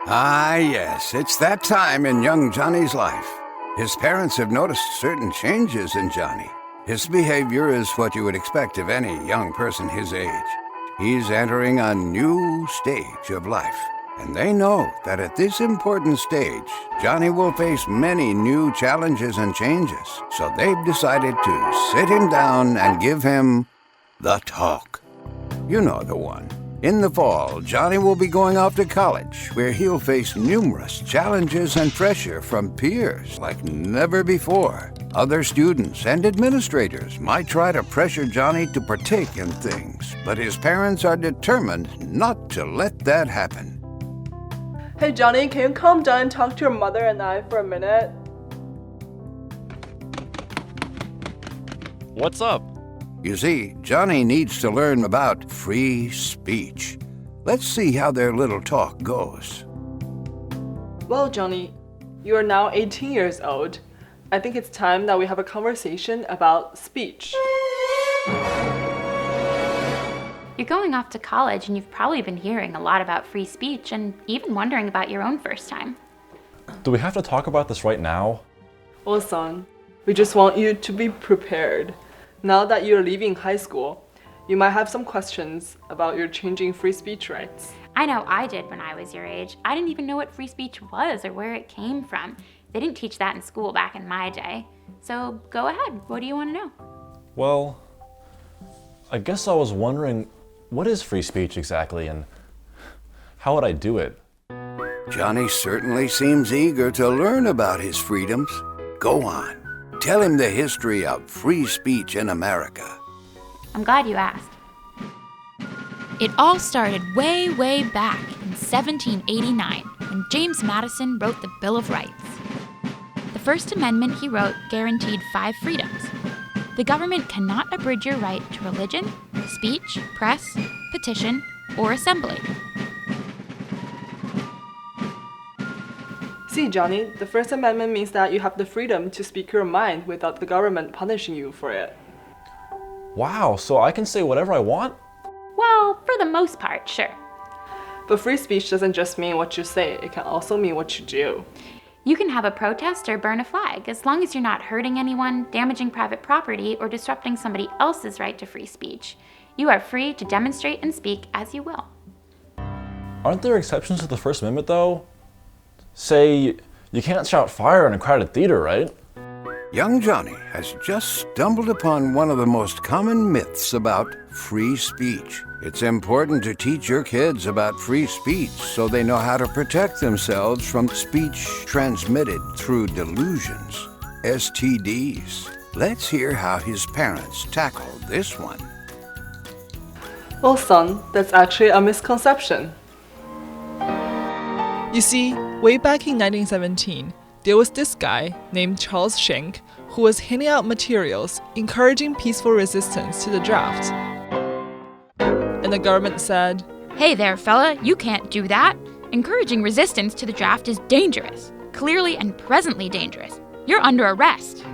Ah, yes, it's that time in young Johnny's life. His parents have noticed certain changes in Johnny. His behavior is what you would expect of any young person his age. He's entering a new stage of life, and they know that at this important stage, Johnny will face many new challenges and changes. So they've decided to sit him down and give him the talk. You know the one. In the fall, Johnny will be going off to college, where he'll face numerous challenges and pressure from peers like never before. Other students and administrators might try to pressure Johnny to partake in things, but his parents are determined not to let that happen. Hey Johnny, can you calm down and talk to your mother and I for a minute? What's up? You see, Johnny needs to learn about free speech. Let's see how their little talk goes. Well, Johnny, you are now 18 years old. I think it's time that we have a conversation about speech. You're going off to college and you've probably been hearing a lot about free speech and even wondering about your own first time. Do we have to talk about this right now? Well, son, we just want you to be prepared. Now that you're leaving high school, you might have some questions about your changing free speech rights. I know I did when I was your age. I didn't even know what free speech was or where it came from. They didn't teach that in school back in my day. So go ahead, what do you want to know? Well, I guess I was wondering, what is free speech exactly and how would I do it? Johnny certainly seems eager to learn about his freedoms. Go on. Tell him the history of free speech in America. I'm glad you asked. It all started way, way back in 1789 when James Madison wrote the Bill of Rights. The First Amendment he wrote guaranteed 5 freedoms. The government cannot abridge your right to religion, speech, press, petition, or assembly. See, Johnny, the First Amendment means that you have the freedom to speak your mind without the government punishing you for it. Wow, so I can say whatever I want? Well, for the most part, sure. But free speech doesn't just mean what you say, it can also mean what you do. You can have a protest or burn a flag as long as you're not hurting anyone, damaging private property, or disrupting somebody else's right to free speech. You are free to demonstrate and speak as you will. Aren't there exceptions to the First Amendment though? Say, you can't shout fire in a crowded theater, right? Young Johnny has just stumbled upon one of the most common myths about free speech. It's important to teach your kids about free speech so they know how to protect themselves from speech transmitted through delusions, STDs. Let's hear how his parents tackled this one. Well, son, that's actually a misconception. You see, way back in 1917, there was this guy named Charles Schenck who was handing out materials encouraging peaceful resistance to the draft. And the government said, Hey there, fella, you can't do that. Encouraging resistance to the draft is dangerous, clearly and presently dangerous. You're under arrest.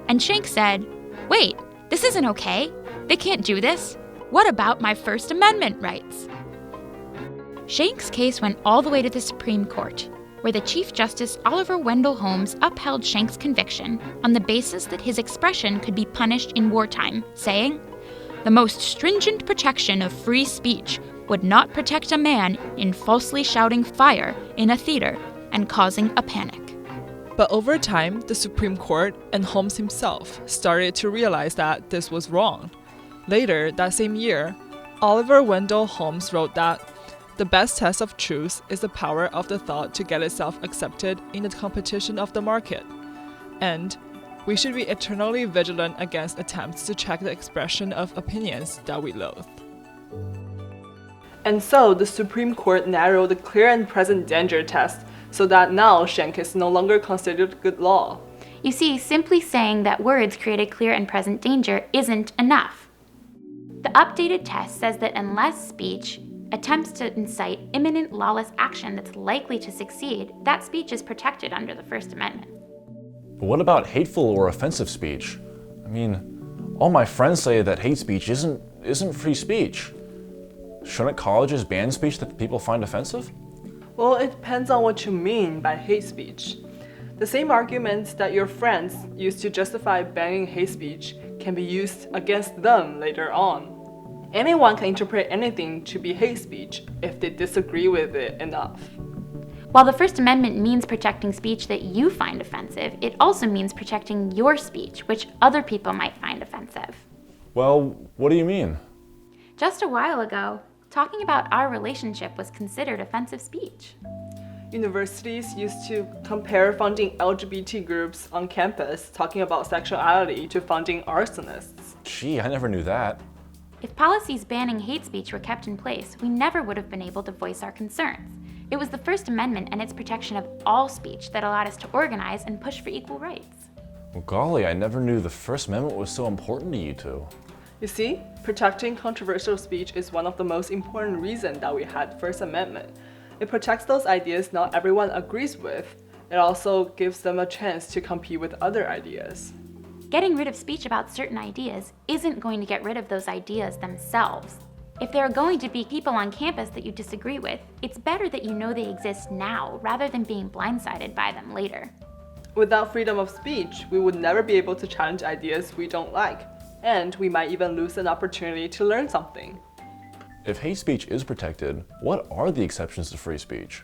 And Schenck said, Wait, this isn't okay. They can't do this. What about my First Amendment rights? Schenck's case went all the way to the Supreme Court, where the Chief Justice Oliver Wendell Holmes upheld Schenck's conviction on the basis that his expression could be punished in wartime, saying, The most stringent protection of free speech would not protect a man in falsely shouting fire in a theater and causing a panic. But over time, the Supreme Court and Holmes himself started to realize that this was wrong. Later that same year, Oliver Wendell Holmes wrote that the best test of truth is the power of the thought to get itself accepted in the competition of the market. And we should be eternally vigilant against attempts to check the expression of opinions that we loathe. And so the Supreme Court narrowed the clear and present danger test so that now Schenck is no longer considered good law. You see, simply saying that words create a clear and present danger isn't enough. The updated test says that unless speech attempts to incite imminent lawless action that's likely to succeed, that speech is protected under the First Amendment. But what about hateful or offensive speech? I mean, all my friends say that hate speech isn't free speech. Shouldn't colleges ban speech that people find offensive? Well, it depends on what you mean by hate speech. The same arguments that your friends used to justify banning hate speech can be used against them later on. Anyone can interpret anything to be hate speech if they disagree with it enough. While the First Amendment means protecting speech that you find offensive, it also means protecting your speech, which other people might find offensive. Well, what do you mean? Just a while ago, talking about our relationship was considered offensive speech. Universities used to compare funding LGBT groups on campus talking about sexuality to funding arsonists. Gee, I never knew that. If policies banning hate speech were kept in place, we never would have been able to voice our concerns. It was the First Amendment and its protection of all speech that allowed us to organize and push for equal rights. Well, golly, I never knew the First Amendment was so important to you two. You see, protecting controversial speech is one of the most important reasons that we had First Amendment. It protects those ideas not everyone agrees with. It also gives them a chance to compete with other ideas. Getting rid of speech about certain ideas isn't going to get rid of those ideas themselves. If there are going to be people on campus that you disagree with, it's better that you know they exist now rather than being blindsided by them later. Without freedom of speech, we would never be able to challenge ideas we don't like, and we might even lose an opportunity to learn something. If hate speech is protected, what are the exceptions to free speech?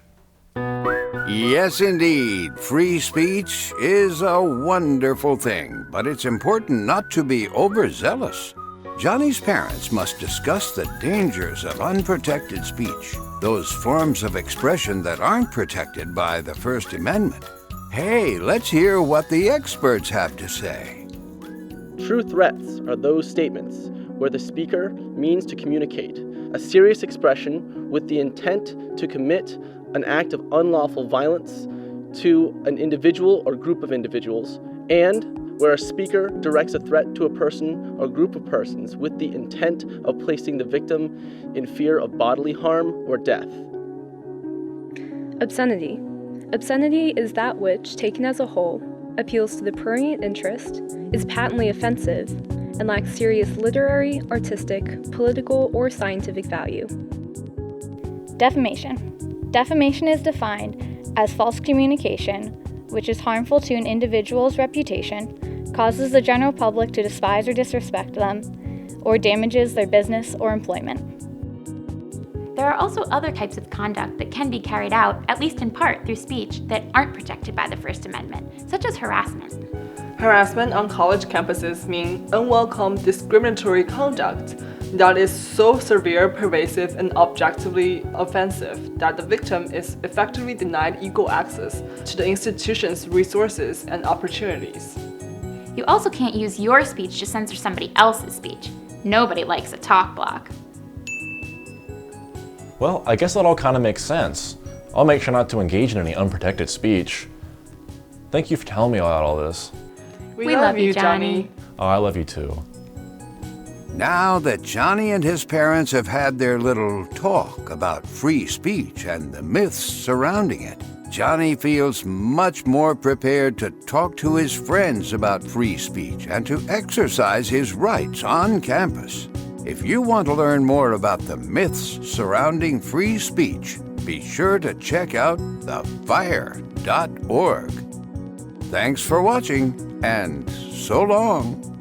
Yes, indeed. Free speech is a wonderful thing, but it's important not to be overzealous. Johnny's parents must discuss the dangers of unprotected speech, those forms of expression that aren't protected by the First Amendment. Hey, let's hear what the experts have to say. True threats are those statements where the speaker means to communicate a serious expression with the intent to commit an act of unlawful violence to an individual or group of individuals, and where a speaker directs a threat to a person or group of persons with the intent of placing the victim in fear of bodily harm or death. Obscenity. Obscenity is that which, taken as a whole, appeals to the prurient interest, is patently offensive, and lacks serious literary, artistic, political, or scientific value. Defamation. Defamation is defined as false communication, which is harmful to an individual's reputation, causes the general public to despise or disrespect them, or damages their business or employment. There are also other types of conduct that can be carried out, at least in part, through speech that aren't protected by the First Amendment, such as harassment. Harassment on college campuses mean unwelcome discriminatory conduct that is so severe, pervasive, and objectively offensive that the victim is effectively denied equal access to the institution's resources and opportunities. You also can't use your speech to censor somebody else's speech. Nobody likes a talk block. Well, I guess that all kind of makes sense. I'll make sure not to engage in any unprotected speech. Thank you for telling me about all this. We love you, Johnny. Oh, I love you too. Now that Johnny and his parents have had their little talk about free speech and the myths surrounding it, Johnny feels much more prepared to talk to his friends about free speech and to exercise his rights on campus. If you want to learn more about the myths surrounding free speech, be sure to check out thefire.org. Thanks for watching, and so long.